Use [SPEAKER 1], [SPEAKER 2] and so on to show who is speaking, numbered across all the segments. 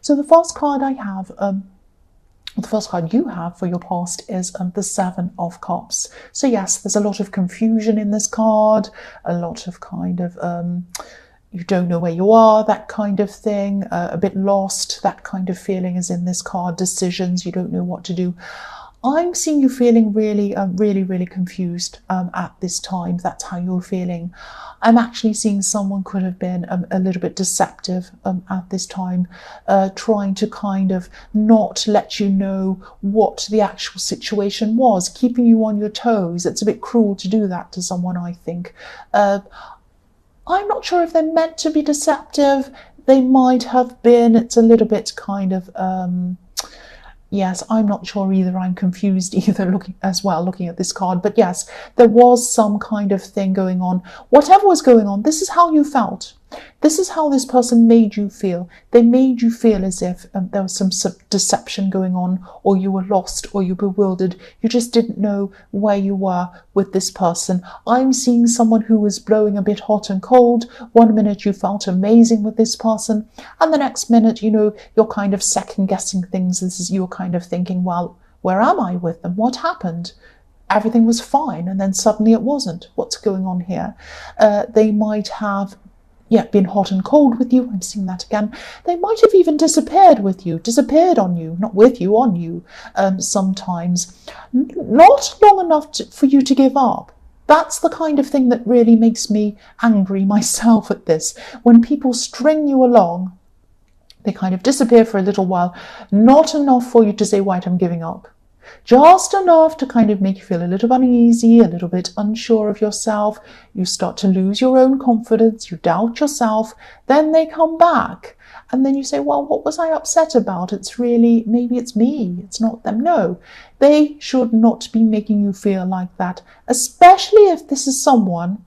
[SPEAKER 1] So the first card I have, the first card you have for your past is the Seven of Cups. So yes, there's a lot of confusion in this card, a lot of kind of you don't know where you are, that kind of thing, a bit lost, that kind of feeling is in this card. Decisions, you don't know what to do. I'm seeing you feeling really, really confused at this time. That's how you're feeling. I'm actually seeing someone could have been a little bit deceptive at this time, trying to kind of not let you know what the actual situation was, keeping you on your toes. It's a bit cruel to do that to someone, I think. I'm not sure if they're meant to be deceptive. They might have been. It's a little bit kind of... yes, I'm not sure either. I'm confused either looking at this card. But yes, there was some kind of thing going on. Whatever was going on, this is how you felt. This is how this person made you feel. They made you feel as if there was some deception going on, or you were lost, or you were bewildered. You just didn't know where you were with this person. I'm seeing someone who was blowing a bit hot and cold. One minute you felt amazing with this person, and the next minute, you're kind of second guessing things. You're kind of thinking, well, where am I with them? What happened? Everything was fine, and then suddenly it wasn't. What's going on here? They might have been hot and cold with you. I'm seeing that again. They might have even disappeared on you, not with you, on you, sometimes. Not long enough for you to give up. That's the kind of thing that really makes me angry myself at this. When people string you along, they kind of disappear for a little while, not enough for you to say, right, I'm giving up. Just enough to kind of make you feel a little uneasy, a little bit unsure of yourself. You start to lose your own confidence, you doubt yourself, then they come back. And then you say, well, what was I upset about? Maybe it's me, it's not them. No, they should not be making you feel like that, especially if this is someone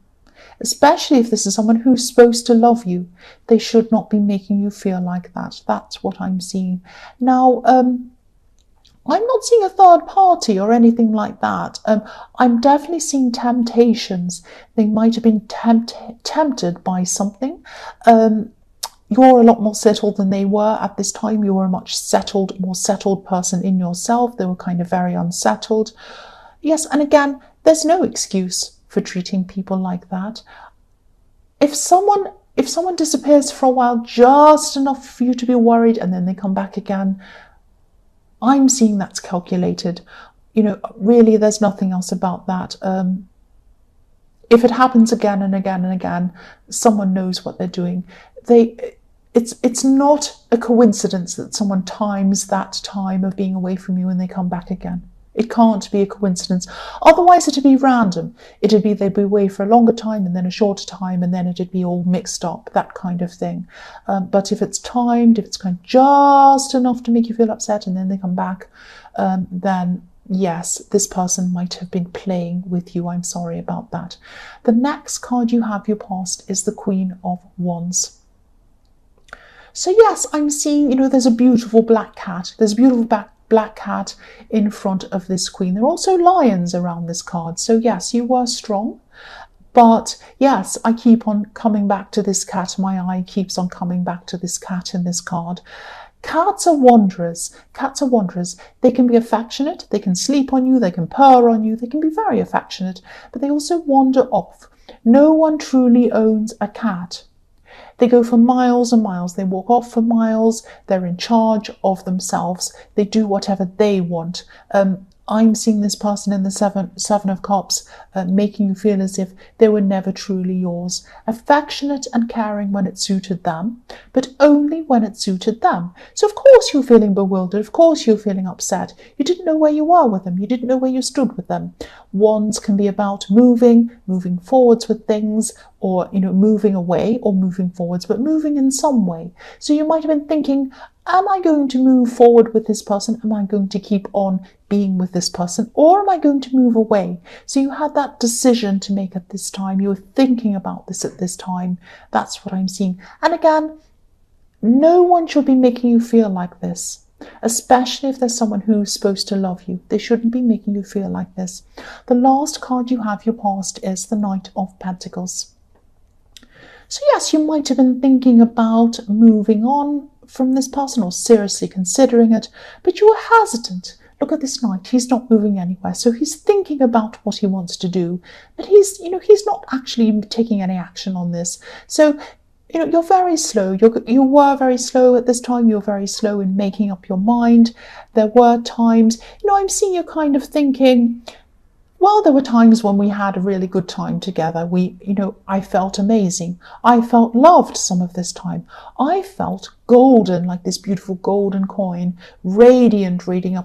[SPEAKER 1] who's supposed to love you. They should not be making you feel like that. That's what I'm seeing. Now, I'm not seeing a third party or anything like that. I'm definitely seeing temptations. They might have been tempted by something. You're a lot more settled than they were at this time. You were a much more settled person in yourself. They were kind of very unsettled. Yes, and again, there's no excuse for treating people like that. If someone disappears for a while, just enough for you to be worried, and then they come back again, I'm seeing that's calculated. Really, there's nothing else about that. If it happens again and again and again, someone knows what they're doing. It's not a coincidence that someone times that time of being away from you and they come back again. It can't be a coincidence. Otherwise, it'd be random. It'd be they'd be away for a longer time and then a shorter time, and then it'd be all mixed up, that kind of thing. But if it's timed, if it's kind of just enough to make you feel upset and then they come back, then yes, this person might have been playing with you. I'm sorry about that. The next card you have your past is the Queen of Wands. So yes, I'm seeing, there's a beautiful black cat. There's a beautiful black cat in front of this queen. There are also lions around this card. So yes, you were strong. But yes, I keep on coming back to this cat. My eye keeps on coming back to this cat in this card. Cats are wanderers. Cats are wanderers. They can be affectionate. They can sleep on you. They can purr on you. They can be very affectionate. But they also wander off. No one truly owns a cat. They go for miles and miles. They walk off for miles. They're in charge of themselves. They do whatever they want. I'm seeing this person in the Seven of Cups making you feel as if they were never truly yours. Affectionate and caring when it suited them, but only when it suited them. So of course you're feeling bewildered. Of course you're feeling upset. You didn't know where you were with them. You didn't know where you stood with them. Wands can be about moving forwards with things, or moving away or moving forwards, but moving in some way. So you might have been thinking, am I going to move forward with this person? Am I going to keep on being with this person? Or am I going to move away? So you had that decision to make at this time. You were thinking about this at this time. That's what I'm seeing. And again, no one should be making you feel like this, especially if there's someone who's supposed to love you. They shouldn't be making you feel like this. The last card you have your past is the Knight of Pentacles. So yes, you might have been thinking about moving on from this person or seriously considering it, but you are hesitant. Look at this knight, he's not moving anywhere. So he's thinking about what he wants to do, but he's not actually taking any action on this. So, you're very slow. You were very slow at this time. You're very slow in making up your mind. There were times, I'm seeing you kind of thinking, well, there were times when we had a really good time together. I felt amazing. I felt loved some of this time. I felt golden, like this beautiful golden coin, radiant, radiating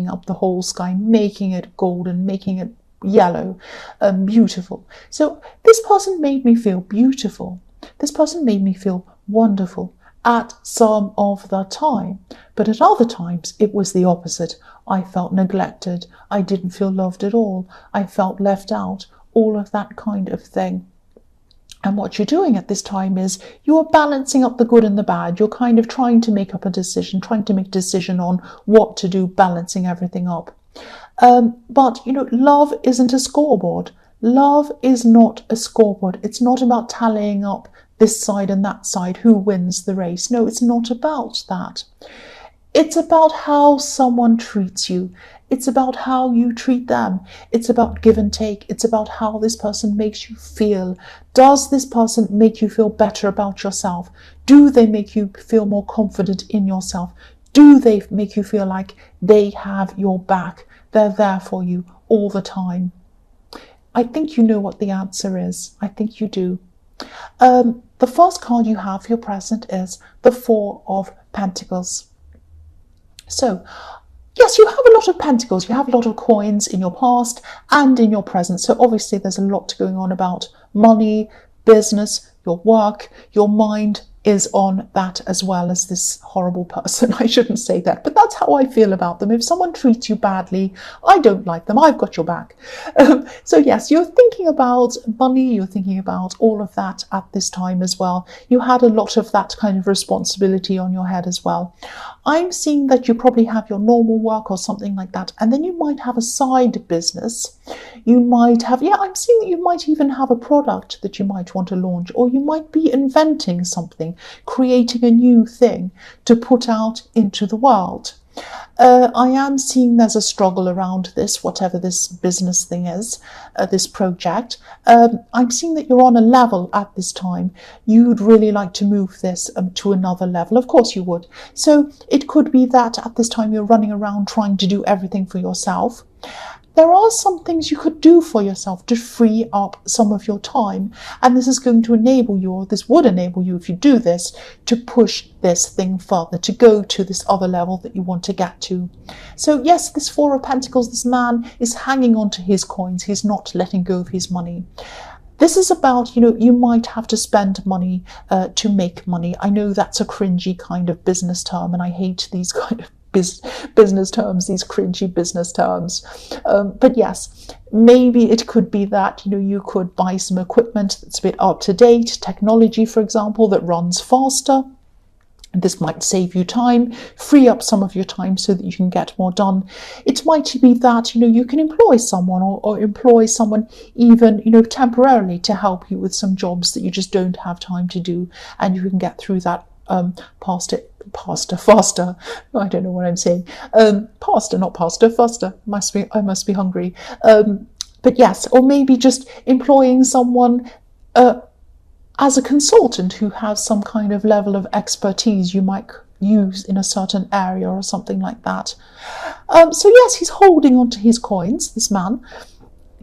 [SPEAKER 1] up the whole sky, making it golden, making it yellow, beautiful. So this person made me feel beautiful. This person made me feel wonderful at some of the time, but at other times it was the opposite. I felt neglected. I didn't feel loved at all. I felt left out, all of that kind of thing. And what you're doing at this time is you're balancing up the good and the bad. You're kind of trying to make up a decision, trying to make a decision on what to do, balancing everything up. But love isn't a scoreboard. Love is not a scoreboard. It's not about tallying up this side and that side, who wins the race. No, it's not about that. It's about how someone treats you. It's about how you treat them. It's about give and take. It's about how this person makes you feel. Does this person make you feel better about yourself? Do they make you feel more confident in yourself? Do they make you feel like they have your back? They're there for you all the time. I think you know what the answer is. I think you do. The first card you have for your present is the Four of Pentacles. So, yes, you have a lot of pentacles. You have a lot of coins in your past and in your present. So obviously there's a lot going on about money, business, your work, your mind is on that as well as this horrible person. I shouldn't say that, but that's how I feel about them. If someone treats you badly, I don't like them. I've got your back. So yes, you're thinking about money. You're thinking about all of that at this time as well. You had a lot of that kind of responsibility on your head as well. I'm seeing that you probably have your normal work or something like that, and then you might have a side business. You might have, I'm seeing that you might even have a product that you might want to launch, or you might be inventing something, creating a new thing to put out into the world. I am seeing there's a struggle around this, whatever this business thing is, this project. I'm seeing that you're on a level at this time. You'd really like to move this to another level. Of course you would. So it could be that at this time you're running around trying to do everything for yourself. There are some things you could do for yourself to free up some of your time. And this is going to enable you, or this would enable you if you do this, to push this thing further, to go to this other level that you want to get to. So yes, this Four of Pentacles, this man is hanging on to his coins. He's not letting go of his money. This is about, you might have to spend money to make money. I know that's a cringy kind of business term, and I hate these kind of business terms, these cringy business terms. But yes, maybe it could be that, you could buy some equipment that's a bit up to date, technology, for example, that runs faster. This might save you time, free up some of your time so that you can get more done. It might be that, you can employ someone or employ someone even, temporarily to help you with some jobs that you just don't have time to do, and you can get through that faster. I don't know what I'm saying. Faster. I must be hungry. But yes, or maybe just employing someone as a consultant who has some kind of level of expertise you might use in a certain area or something like that. So yes, he's holding on to his coins, this man.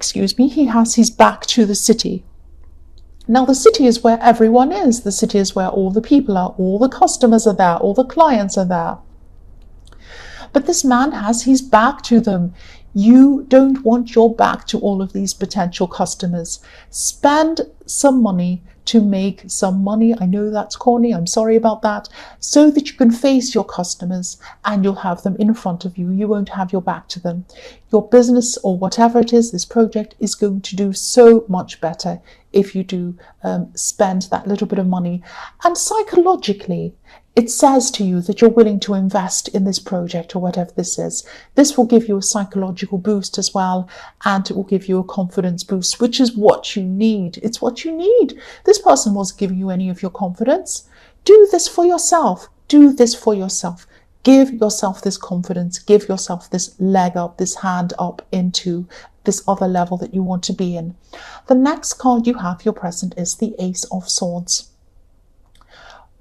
[SPEAKER 1] He has his back to the city. Now, the city is where everyone is. The city is where all the people are, all the customers are there, all the clients are there. But this man has his back to them. You don't want your back to all of these potential customers. Spend some money to make some money. I know that's corny, I'm sorry about that. So that you can face your customers and you'll have them in front of you. You won't have your back to them. Your business or whatever it is, this project is going to do so much better if you do spend that little bit of money. And psychologically, it says to you that you're willing to invest in this project or whatever this is. This will give you a psychological boost as well, and it will give you a confidence boost, which is what you need. It's what you need. This person wasn't giving you any of your confidence. Do this for yourself. Do this for yourself. Give yourself this confidence. Give yourself this leg up, this hand up into this other level that you want to be in. The next card you have, your present, is the Ace of Swords.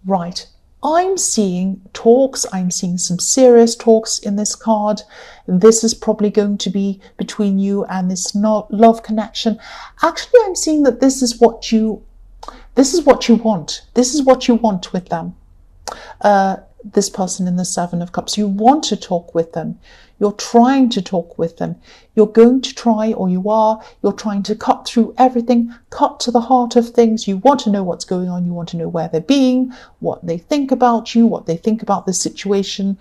[SPEAKER 1] Right. I'm seeing talks. I'm seeing some serious talks in this card. This is probably going to be between you and this love connection. Actually, I'm seeing that this is what you want. This is what you want with them. This person in the Seven of Cups, you want to talk with them. You're trying to talk with them. You're going to try, or you're trying to cut through everything, cut to the heart of things. You want to know what's going on. You want to know where they're being, what they think about you, what they think about the situation.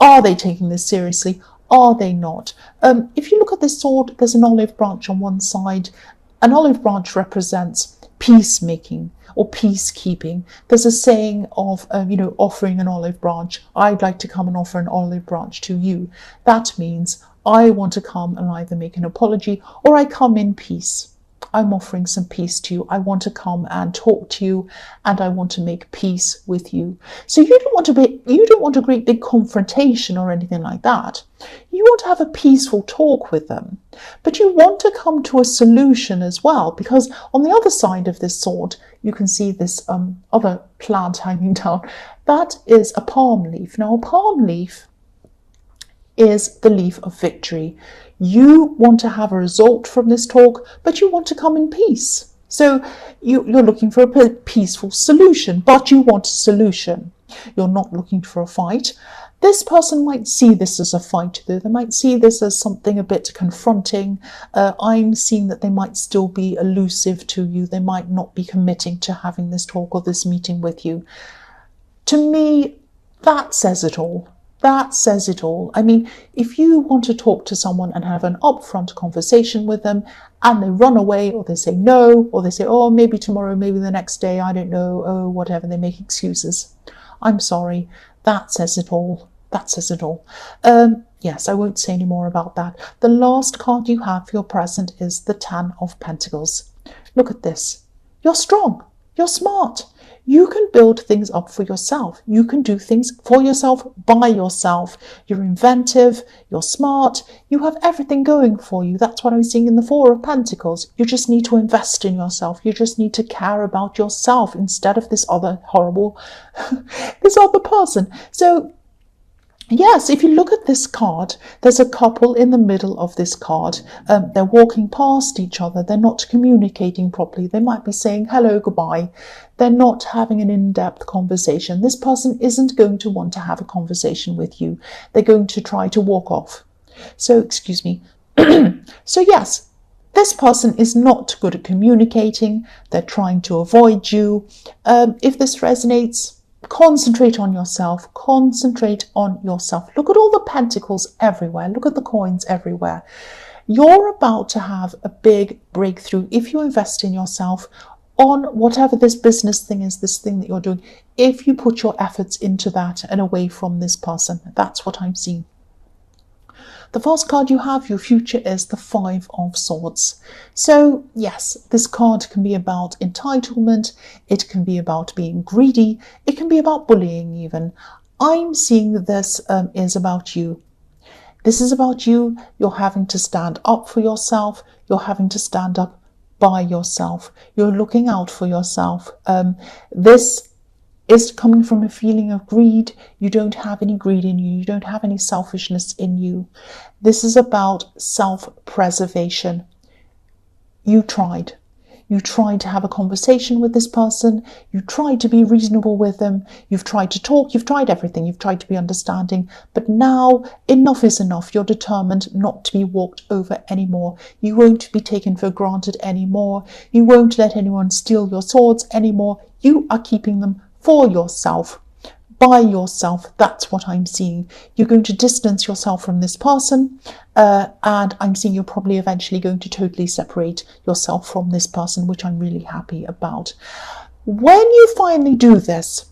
[SPEAKER 1] Are they taking this seriously? Are they not? If you look at this sword, there's an olive branch on one side. An olive branch represents peacemaking or peacekeeping. There's a saying of, offering an olive branch. I'd like to come and offer an olive branch to you. That means I want to come and either make an apology or I come in peace. I'm offering some peace to you. I want to come and talk to you, and I want to make peace with you. So you don't want a great big confrontation or anything like that. You want to have a peaceful talk with them, but you want to come to a solution as well, because on the other side of this sword, you can see this other plant hanging down. That is a palm leaf. Now, a palm leaf is the leaf of victory. You want to have a result from this talk, but you want to come in peace. So you're looking for a peaceful solution, but you want a solution. You're not looking for a fight. This person might see this as a fight, though. They might see this as something a bit confronting. I'm seeing that they might still be elusive to you. They might not be committing to having this talk or this meeting with you. To me, that says it all. That says it all. I mean, if you want to talk to someone and have an upfront conversation with them and they run away, or they say no, or they say, oh, maybe tomorrow, maybe the next day, I don't know, oh, whatever, they make excuses. I'm sorry. That says it all. That says it all. Yes, I won't say any more about that. The last card you have for your present is the Ten of Pentacles. Look at this. You're strong. You're smart. You can build things up for yourself. You can do things for yourself, by yourself. You're inventive, you're smart, you have everything going for you. That's what I'm seeing in the Four of Pentacles. You just need to invest in yourself. You just need to care about yourself instead of this other horrible, this other person. So yes, if you look at this card, there's a couple in the middle of this card. They're walking past each other. They're not communicating properly. They might be saying hello, goodbye. They're not having an in-depth conversation. This person isn't going to want to have a conversation with you. They're going to try to walk off. So, excuse me. So yes, this person is not good at communicating. They're trying to avoid you. If this resonates, concentrate on yourself. Concentrate on yourself. Look at all the pentacles everywhere. Look at the coins everywhere. You're about to have a big breakthrough if you invest in yourself on whatever this business thing is, this thing that you're doing. If you put your efforts into that and away from this person, that's what I'm seeing. The first card you have, your future, is the Five of Swords. So yes, this card can be about entitlement. It can be about being greedy. It can be about bullying even. I'm seeing this is about you. This is about you. You're having to stand up for yourself. You're having to stand up by yourself. You're looking out for yourself. This is coming from a feeling of greed. You don't have any greed in you. You don't have any selfishness in you. This is about self-preservation. You tried. You tried to have a conversation with this person. You tried to be reasonable with them. You've tried to talk. You've tried everything. You've tried to be understanding. But now enough is enough. You're determined not to be walked over anymore. You won't be taken for granted anymore. You won't let anyone steal your swords anymore. You are keeping them for yourself, by yourself. That's what I'm seeing. You're going to distance yourself from this person, and I'm seeing you're probably eventually going to totally separate yourself from this person, which I'm really happy about. When you finally do this,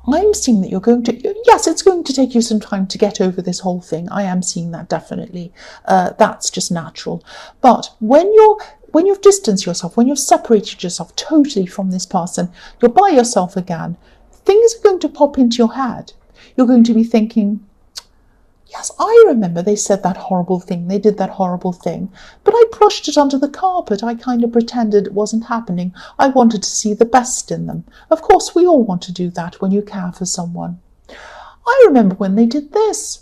[SPEAKER 1] I'm seeing that you're going to, yes, it's going to take you some time to get over this whole thing. I am seeing that definitely. That's just natural. But when you've distanced yourself, when you've separated yourself totally from this person, you're by yourself again, things are going to pop into your head. You're going to be thinking, yes, I remember they said that horrible thing, they did that horrible thing, but I brushed it under the carpet. I kind of pretended it wasn't happening. I wanted to see the best in them. Of course, we all want to do that when you care for someone. I remember when they did this.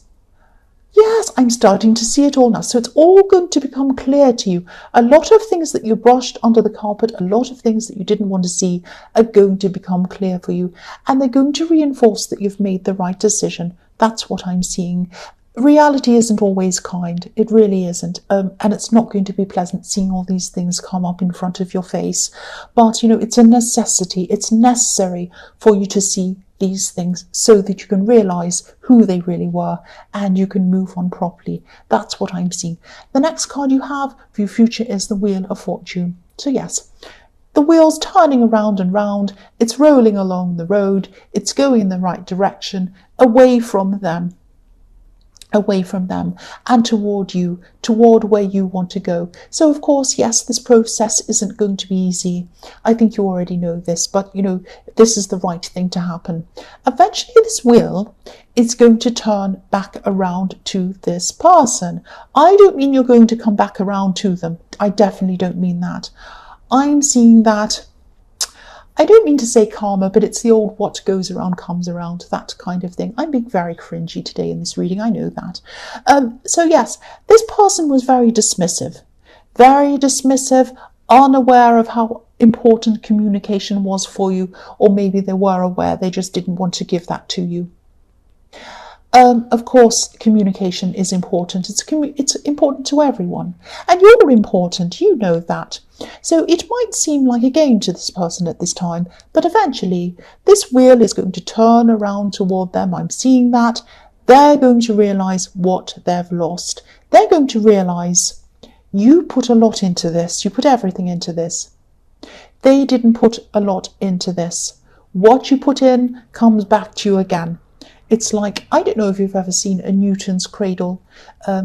[SPEAKER 1] Yes, I'm starting to see it all now. So it's all going to become clear to you. A lot of things that you brushed under the carpet, a lot of things that you didn't want to see are going to become clear for you. And they're going to reinforce that you've made the right decision. That's what I'm seeing. Reality isn't always kind. It really isn't. And it's not going to be pleasant seeing all these things come up in front of your face. But, it's a necessity. It's necessary for you to see these things so that you can realize who they really were and you can move on properly. That's what I'm seeing. The next card you have for your future is the Wheel of Fortune. So yes, the wheel's turning around and round. It's rolling along the road. It's going in the right direction, away from them and toward you, toward where you want to go. So of course, yes, this process isn't going to be easy. I think you already know this, but this is the right thing to happen. Eventually this wheel is going to turn back around to this person. I don't mean you're going to come back around to them. I definitely don't mean that. I'm seeing that, I don't mean to say karma, but it's the old what goes around comes around, that kind of thing. I'm being very cringy today in this reading, I know that. So yes, this person was very dismissive, unaware of how important communication was for you, or maybe they were aware, they just didn't want to give that to you. Of course, communication is important. It's important to everyone. And you're important, you know that. So it might seem like a game to this person at this time, but eventually this wheel is going to turn around toward them. I'm seeing that. They're going to realize what they've lost. They're going to realize you put a lot into this. You put everything into this. They didn't put a lot into this. What you put in comes back to you again. It's like, I don't know if you've ever seen a Newton's cradle,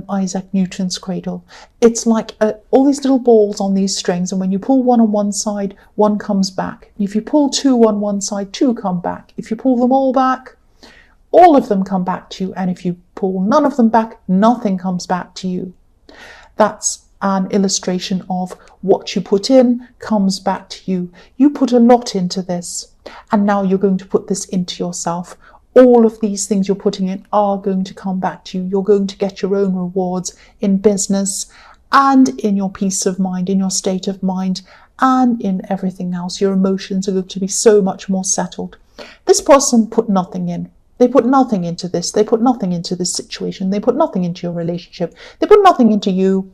[SPEAKER 1] Isaac Newton's cradle. It's like all these little balls on these strings, and when you pull one on one side, one comes back. If you pull two on one side, two come back. If you pull them all back, all of them come back to you. And if you pull none of them back, nothing comes back to you. That's an illustration of what you put in comes back to you. You put a lot into this, and now you're going to put this into yourself. All of these things you're putting in are going to come back to you. You're going to get your own rewards in business and in your peace of mind, in your state of mind, and in everything else. Your emotions are going to be so much more settled. This person put nothing in. They put nothing into this. They put nothing into this situation. They put nothing into your relationship. They put nothing into you.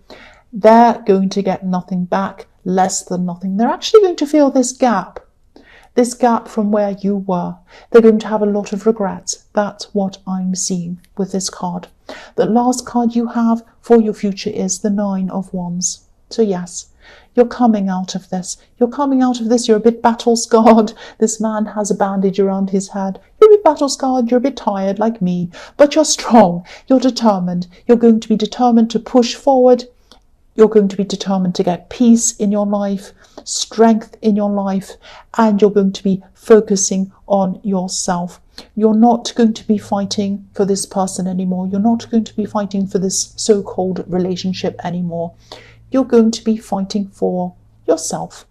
[SPEAKER 1] They're going to get nothing back, less than nothing. They're actually going to feel this gap from where you were. They're going to have a lot of regrets. That's what I'm seeing with this card. The last card you have for your future is the Nine of Wands. So yes, you're coming out of this. You're coming out of this. You're a bit battle scarred. This man has a bandage around his head. You're a bit battle scarred. You're a bit tired like me, but you're strong. You're determined. You're going to be determined to push forward. You're going to be determined to get peace in your life, strength in your life, and you're going to be focusing on yourself. You're not going to be fighting for this person anymore. You're not going to be fighting for this so-called relationship anymore. You're going to be fighting for yourself.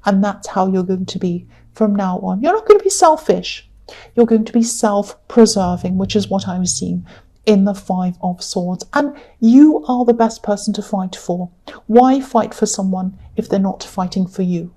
[SPEAKER 1] And that's how you're going to be from now on. You're not going to be selfish. You're going to be self-preserving, which is what I'm seeing in the Five of Swords. And you are the best person to fight for. Why fight for someone if they're not fighting for you?